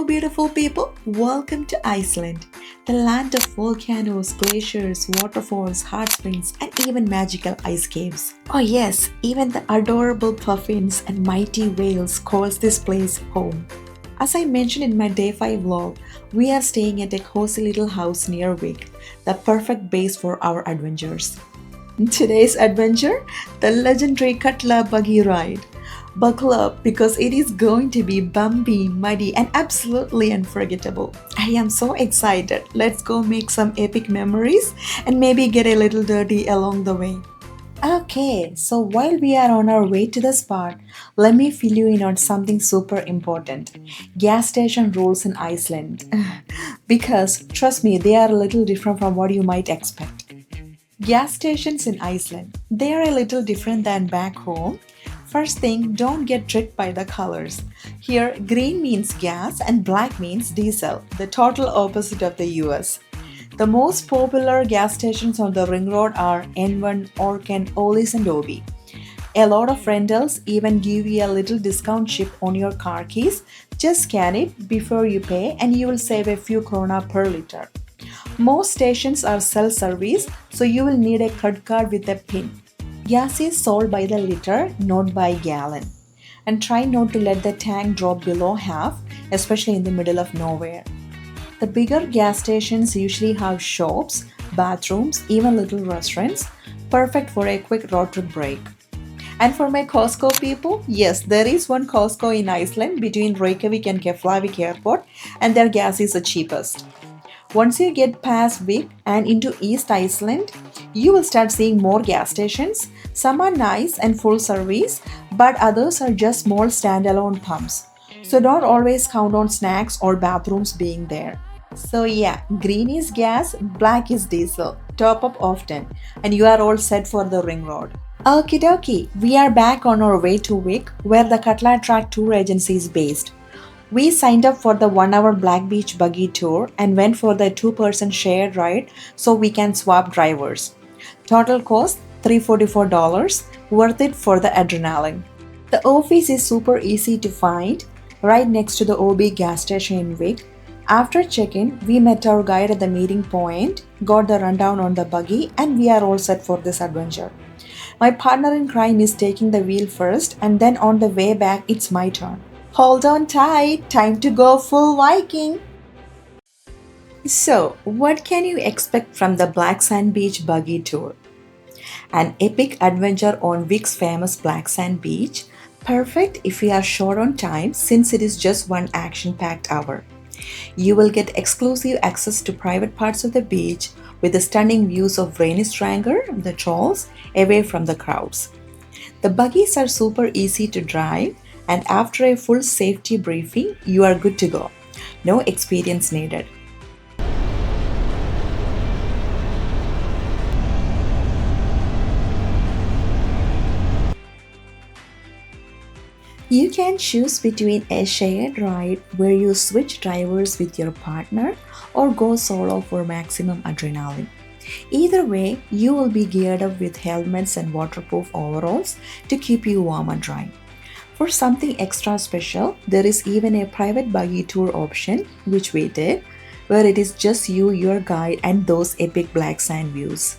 beautiful people. Welcome to Iceland, the land of volcanoes, glaciers, waterfalls, hot springs, and even magical ice caves. Oh, yes, even the adorable puffins and mighty whales calls this place home. As I mentioned in my day 5 vlog, we are staying at a cozy little house near Wick, the perfect base for our adventures. Today's adventure, the legendary Katla Buggy Ride. Buckle up because it is going to be bumpy, muddy, and absolutely unforgettable. I am so excited. Let's go make some epic memories and maybe get a little dirty along the way. Okay, so while we are on our way to the spot, let me fill you in on something super important. Gas station rules in Iceland. Because trust me, they are a little different from what you might expect. Gas stations in Iceland. They are a little different than back home. First thing, don't get tricked by the colors. Here, green means gas and black means diesel, the total opposite of the US. The most popular gas stations on the ring road are N1, Orkan, Olis, and Obi. A lot of rentals even give you a little discount chip on your car keys. Just scan it before you pay and you will save a few krona per liter. Most stations are self-service, so you will need a credit card with a PIN. Gas is sold by the liter, not by gallon. And try not to let the tank drop below half, especially in the middle of nowhere. The bigger gas stations usually have shops, bathrooms, even little restaurants, perfect for a quick road trip break. And for my Costco people, yes, there is one Costco in Iceland between Reykjavik and Keflavik airport, and their gas is the cheapest. Once you get past Wick and into East Iceland, you will start seeing more gas stations. Some are nice and full service, but others are just small standalone pumps. So don't always count on snacks or bathrooms being there. So yeah, green is gas, black is diesel. Top up often, and you are all set for the ring road. Okie dokie, we are back on our way to Wick, where the Katla Track Tour Agency is based. We signed up for the 1-hour Black Beach buggy tour and went for the 2-person shared ride so we can swap drivers. Total cost $344, worth it for the adrenaline. The office is super easy to find, right next to the OB gas station in Wick. After check-in, we met our guide at the meeting point, got the rundown on the buggy, and we are all set for this adventure. My partner in crime is taking the wheel first, and then on the way back, it's my turn. Hold on tight, time to go full Viking! So, what can you expect from the Black Sand Beach buggy tour? An epic adventure on Wick's famous Black Sand Beach, perfect if you are short on time since it is just one action-packed hour. You will get exclusive access to private parts of the beach with the stunning views of Reynisdrangar, the trolls, away from the crowds. The buggies are super easy to drive, and after a full safety briefing, you are good to go. No experience needed. You can choose between a shared ride where you switch drivers with your partner or go solo for maximum adrenaline. Either way, you will be geared up with helmets and waterproof overalls to keep you warm and dry. For something extra special, there is even a private buggy tour option, which we did, where it is just you, your guide, and those epic black sand views.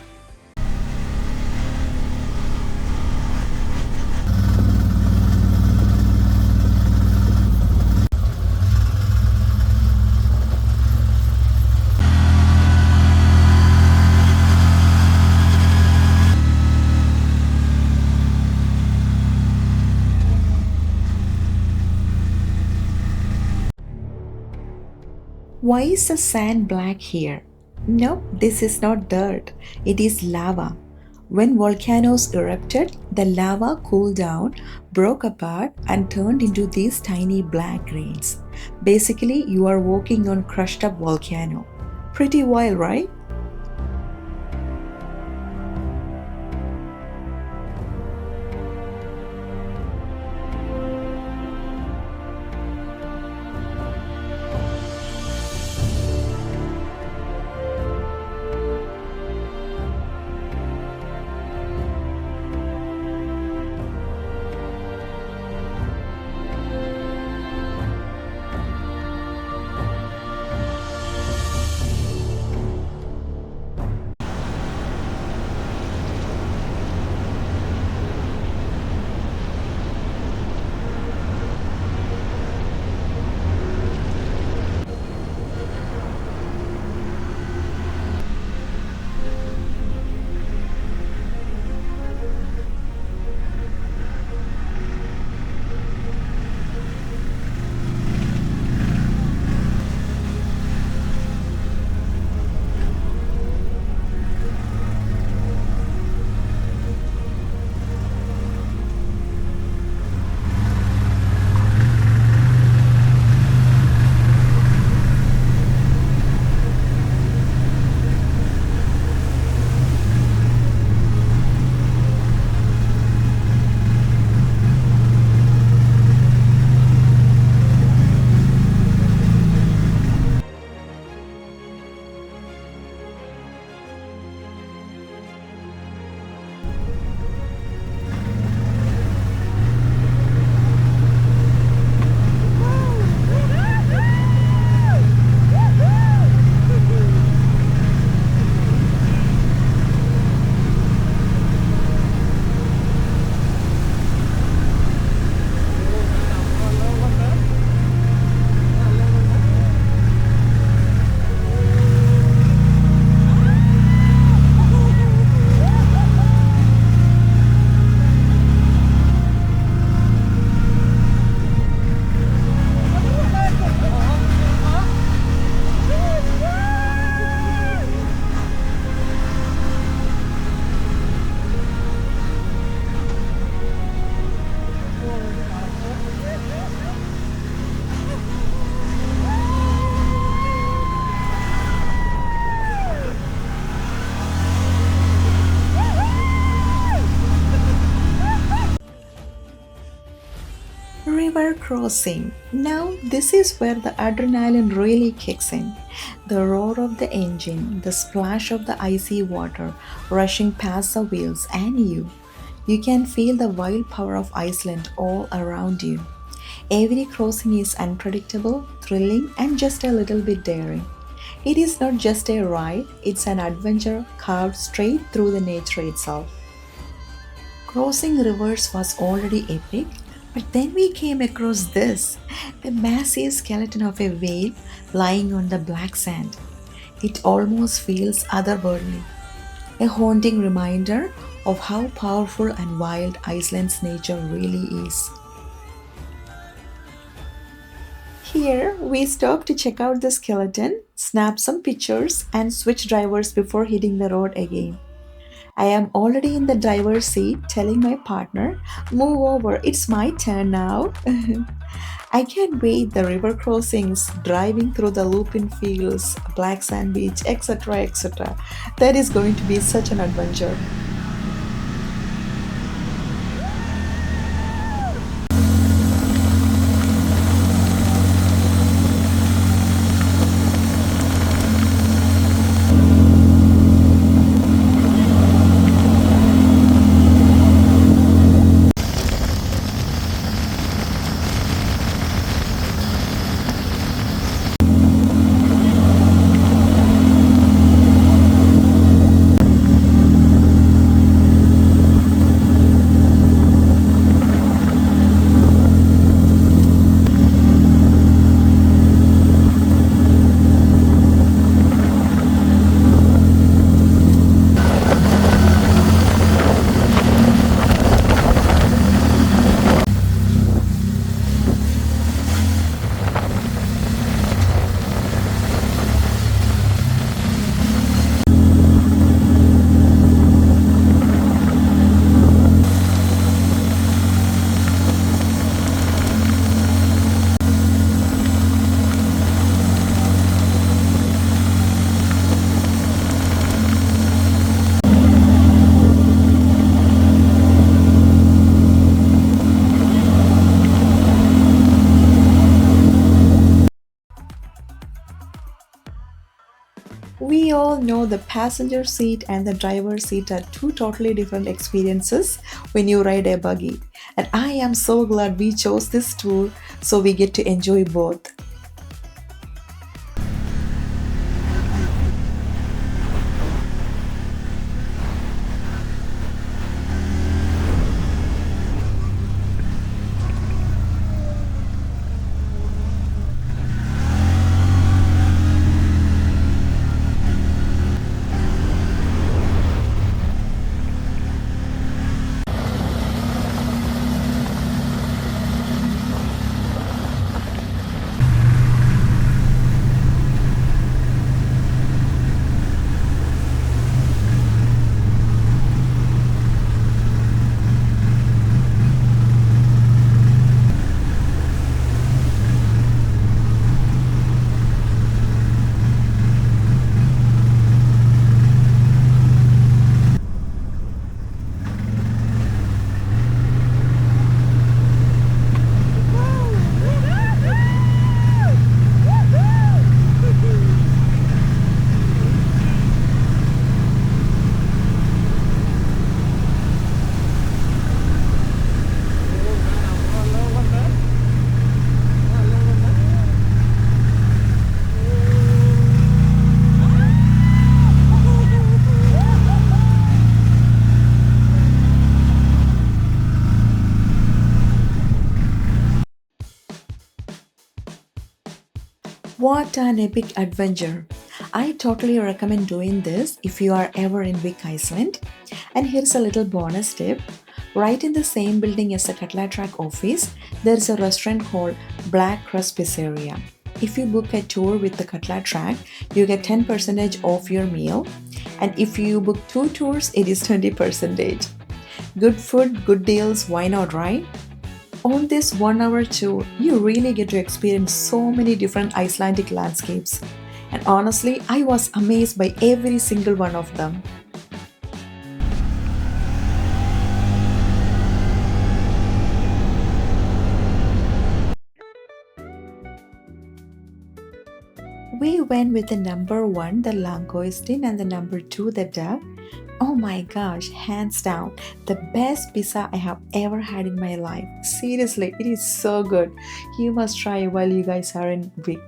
Why is the sand black here? No, this is not dirt. It is lava. When volcanoes erupted, the lava cooled down, broke apart, and turned into these tiny black grains. Basically, you are walking on crushed up volcano. Pretty wild, right? River crossing. Now, this is where the adrenaline really kicks in. The roar of the engine, the splash of the icy water rushing past the wheels, and you. You can feel the wild power of Iceland all around you. Every crossing is unpredictable, thrilling, and just a little bit daring. It is not just a ride, it's an adventure carved straight through the nature itself. Crossing rivers was already epic, but then we came across this, the massive skeleton of a whale lying on the black sand. It almost feels otherworldly, a haunting reminder of how powerful and wild Iceland's nature really is. Here, we stop to check out the skeleton, snap some pictures, and switch drivers before hitting the road again. I am already in the driver's seat telling my partner, move over, it's my turn now. I can't wait the river crossings, driving through the lupine fields, black sand beach, etc. etc. That is going to be such an adventure. We all know the passenger seat and the driver's seat are two totally different experiences when you ride a buggy. And I am so glad we chose this tour so we get to enjoy both. What an epic adventure! I totally recommend doing this if you are ever in Wick, Iceland. And here's a little bonus tip. Right in the same building as the Katla Track office, there's a restaurant called Black Crust Pizzeria. If you book a tour with the Katla Track, you get 10% off your meal. And if you book two tours, it is 20%. Good food, good deals, why not, right? On this 1 hour tour, you really get to experience so many different Icelandic landscapes. And honestly, I was amazed by every single one of them. We went with the number one, the langoustine, and the number two, the duck. Oh my gosh, hands down, the best pizza I have ever had in my life. Seriously, it is so good. You must try while you guys are in Vic.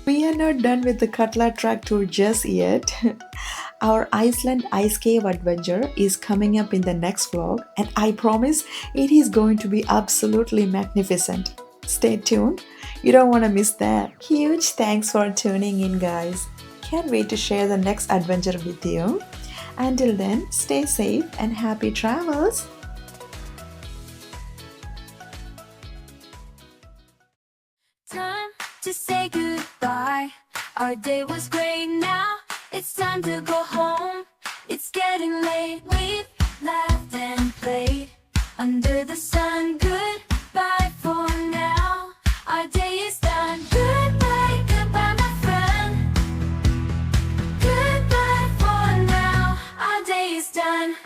We are not done with the Katla Track tour just yet. Our Iceland ice cave adventure is coming up in the next vlog, and I promise it is going to be absolutely magnificent. Stay tuned, you don't want to miss that. Huge thanks for tuning in, guys. Can't wait to share the next adventure with you. Until then, stay safe and happy travels. Time to say goodbye. Our day was great, now it's time to go home. It's getting late, we've laughed and played under the sun. Goodbye for now, our day is done. Goodbye, goodbye my friend. Goodbye for now, our day is done.